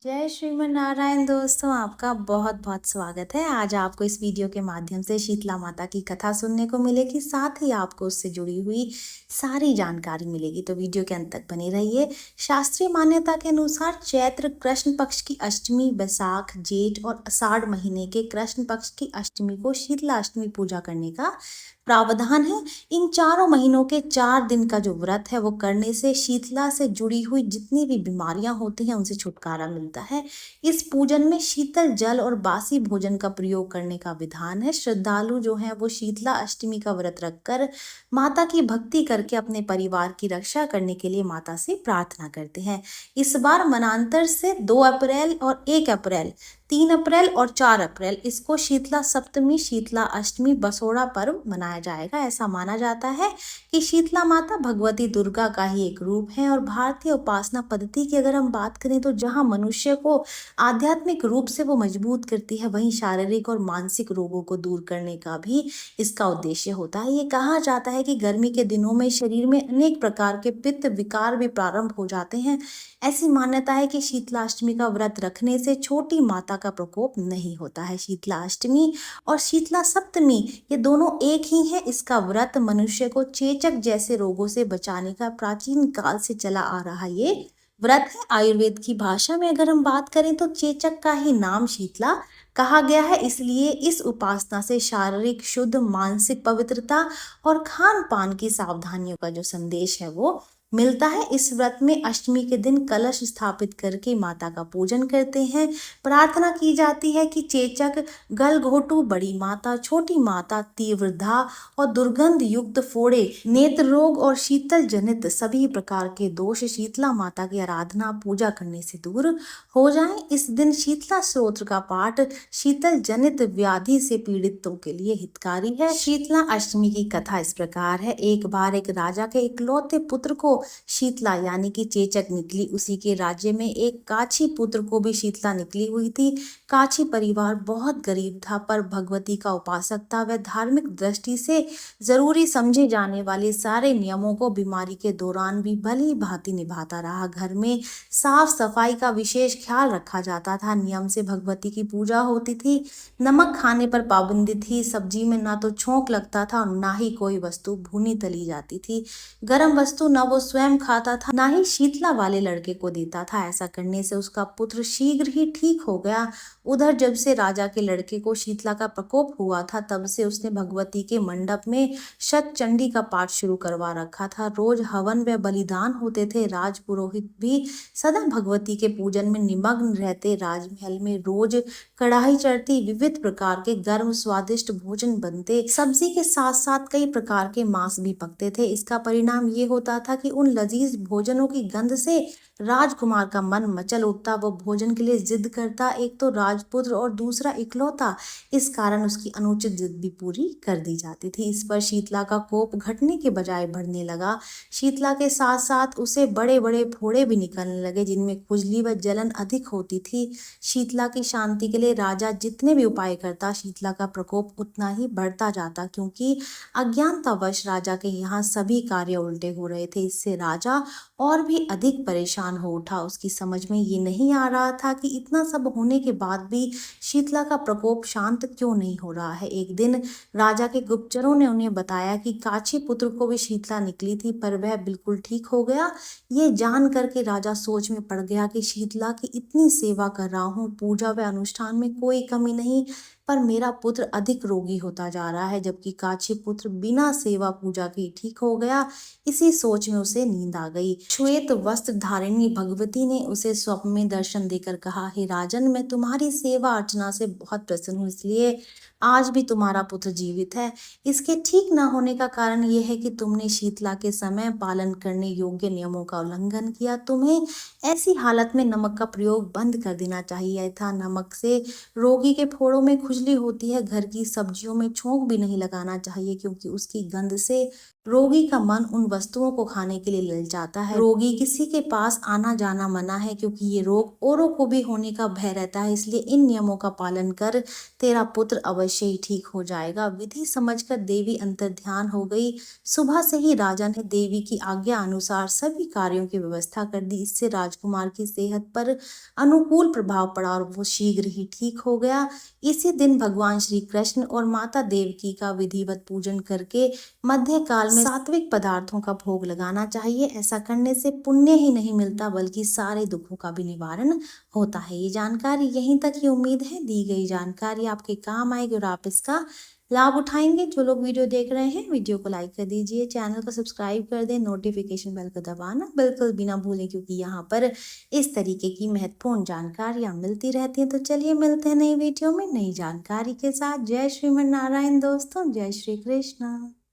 जय श्रीमन नारायण दोस्तों, आपका बहुत बहुत स्वागत है। आज आपको इस वीडियो के माध्यम से शीतला माता की कथा सुनने को मिलेगी, साथ ही आपको उससे जुड़ी हुई सारी जानकारी मिलेगी। तो वीडियो के अंत तक बने रहिए। शास्त्रीय मान्यता के अनुसार चैत्र कृष्ण पक्ष की अष्टमी, बैसाख, जेठ और आषाढ़ महीने के कृष्ण पक्ष की अष्टमी को शीतला अष्टमी पूजा करने का प्रावधान है। इन चारों महीनों के 4 दिन का जो व्रत है वो करने से शीतला से जुड़ी हुई जितनी भी बीमारियां होती हैं उनसे छुटकारा मिलता है। इस पूजन में शीतल जल और बासी भोजन का प्रयोग करने का विधान है। श्रद्धालु जो हैं वो शीतला अष्टमी का व्रत रखकर माता की भक्ति करके अपने परिवार की रक्षा करने के लिए माता से प्रार्थना करते हैं। इस बार मनांतर से 2 अप्रैल और 1 अप्रैल, 3 अप्रैल और 4 अप्रैल इसको शीतला सप्तमी, शीतला अष्टमी, बसोड़ा पर्व मनाया जाएगा। ऐसा माना जाता है कि शीतला माता भगवती दुर्गा का ही एक रूप है और भारतीय उपासना पद्धति की अगर हम बात करें तो जहां मनुष्य को आध्यात्मिक रूप से वो मजबूत करती है, वहीं शारीरिक और मानसिक रोगों को दूर करने का भी इसका उद्देश्य होता है। ये कहा जाता है कि गर्मी के दिनों में शरीर में अनेक प्रकार के पित्त विकार भी प्रारंभ हो जाते हैं। ऐसी मान्यता है कि शीतला अष्टमी का व्रत रखने से छोटी माता का प्रकोप नहीं होता है। शीतला अष्टमी और शीतला सप्तमी ये दोनों एक ही है। इसका व्रत मनुष्य को चेचक जैसे रोगों से बचाने का प्राचीन काल से चला आ रहा ये व्रत है। आयुर्वेद की भाषा में अगर हम बात करें तो चेचक का ही नाम शीतला कहा गया है, इसलिए इस उपासना से शारीरिक शुद्ध, मानसिक पवित्रता और खान पान की सावधानियों का जो संदेश है वो मिलता है। इस व्रत में अष्टमी के दिन कलश स्थापित करके माता का पूजन करते हैं। प्रार्थना की जाती है कि चेचक, गलघोटू, बड़ी माता, छोटी माता, तीव्रधा और दुर्गंध युक्त फोड़े, नेत्र रोग और शीतल जनित सभी प्रकार के दोष शीतला माता की आराधना पूजा करने से दूर हो जाएं। इस दिन शीतला स्तोत्र का पाठ शीतल जनित व्याधि से पीड़ितों के लिए हितकारी है। शीतला अष्टमी की कथा इस प्रकार है। एक बार एक राजा के इकलौते पुत्र को शीतला यानी कि चेचक निकली। उसी के राज्य में एक काछी पुत्र को भी शीतला निकली हुई थी। काछी परिवार बहुत गरीब था, पर भगवती का उपासक था। वह धार्मिक दृष्टि से जरूरी समझे जाने वाले सारे नियमों को बीमारी के दौरान भी भली भांति निभाता रहा। घर में साफ सफाई का विशेष ख्याल रखा जाता था। नियम से भगवती की पूजा होती थी। नमक खाने पर पाबंदी थी। सब्जी में ना तो छोंक लगता था और ना ही कोई वस्तु भुनी तली जाती थी। गर्म वस्तु ना वो स्वयं खाता था, ना ही शीतला वाले लड़के को देता था। ऐसा करने से उसका पुत्र शीघ्र ही ठीक हो गया। उधर जब से राजा के लड़के को शीतला का प्रकोप हुआ था, तब से उसने भगवती के मंडप में शत चंडी का पाठ शुरू करवा रखा था। रोज हवन व बलिदान होते थे। राज पुरोहित भी सदा भगवती के पूजन में निमग्न रहते। राजमहल में रोज कढ़ाई चढ़ती, विविध प्रकार के गर्म स्वादिष्ट भोजन बनते। सब्जी के साथ साथ कई प्रकार के मांस भी पकते थे। इसका परिणाम ये होता था कि उन लजीज भोजनों की गंध से राजकुमार का मन मचल उठता। वो भोजन के लिए जिद करता, एक तो राजपुत्र और दूसरा इकलौता। इस कारण उसकी अनुचित जिद भी पूरी कर दी जाती थी। इस पर शीतला का कोप घटने के बजाय बढ़ने लगा। शीतला के साथ साथ उसे बड़े बड़े फोड़े भी निकलने लगे, जिनमें खुजली व जलन अधिक होती थी। शीतला की शांति के लिए राजा जितने भी उपाय करता, शीतला का प्रकोप उतना ही बढ़ता जाता, क्योंकि अज्ञानतावश राजा के यहाँ सभी कार्य उल्टे हो रहे थे। इससे राजा और भी अधिक परेशान हो उठा। उसकी समझ में ये नहीं आ रहा था कि इतना सब होने के बाद भी शीतला का प्रकोप शांत क्यों नहीं हो रहा है। एक दिन राजा के गुप्तचरों ने उन्हें बताया कि काछी पुत्र को भी शीतला निकली थी, पर वह बिल्कुल ठीक हो गया। ये जान करके राजा सोच में पड़ गया कि शीतला की इतनी सेवा कर रहा हूँ, पूजा व अनुष्ठान में कोई कमी नहीं, पर मेरा पुत्र अधिक रोगी होता जा रहा है, जबकि काछी पुत्र बिना सेवा पूजा के ठीक हो गया। इसी सोच में उसे नींद आ गई। श्वेत वस्त्र धारिणी भगवती ने उसे स्वप्न में दर्शन देकर कहा, हे राजन, मैं तुम्हारी सेवा अर्चना से बहुत प्रसन्न हूँ, इसलिए आज भी तुम्हारा पुत्र जीवित है। इसके ठीक न होने का कारण यह है कि तुमने शीतला के समय पालन करने योग्य नियमों का उल्लंघन किया। तुम्हें ऐसी हालत में नमक का प्रयोग बंद कर देना चाहिए था। नमक से रोगी के फोड़ों में खुजली होती है। घर की सब्जियों में छोंक भी नहीं लगाना चाहिए, क्योंकि उसकी गंध से रोगी का मन उन वस्तुओं को खाने के लिए ललचाता है। रोगी किसी के पास आना जाना मना है, क्योंकि ये रोग औरों को भी होने का भय रहता है। इसलिए इन नियमों का पालन कर, तेरा पुत्र अवश्य अवश्य ही ठीक हो जाएगा। विधि समझकर देवी अंतर्ध्यान हो गई। सुबह से ही राजा ने देवी की आज्ञा अनुसार सभी कार्यों की व्यवस्था कर दी। इससे राजकुमार की सेहत पर अनुकूल प्रभाव पड़ा और वो शीघ्र ही ठीक हो गया। इसी दिन भगवान श्री कृष्ण और माता देवकी का विधिवत पूजन करके मध्यकाल में सात्विक पदार्थों का भोग लगाना चाहिए। ऐसा करने से पुण्य ही नहीं मिलता बल्कि सारे दुखों का भी निवारण होता है। ये जानकारी यहीं तक ही। उम्मीद है दी गई जानकारी आपके काम आएगी और आप इसका लाभ उठाएंगे। जो लोग वीडियो देख रहे हैं वीडियो को लाइक कर दीजिए, चैनल को सब्सक्राइब कर दें, नोटिफिकेशन बेल को दबाना बिल्कुल भी ना भूलें, क्योंकि यहाँ पर इस तरीके की महत्वपूर्ण जानकारियाँ मिलती रहती हैं। तो चलिए मिलते हैं नई वीडियो में नई जानकारी के साथ। जय श्रीमन नारायण दोस्तों, जय श्री कृष्ण।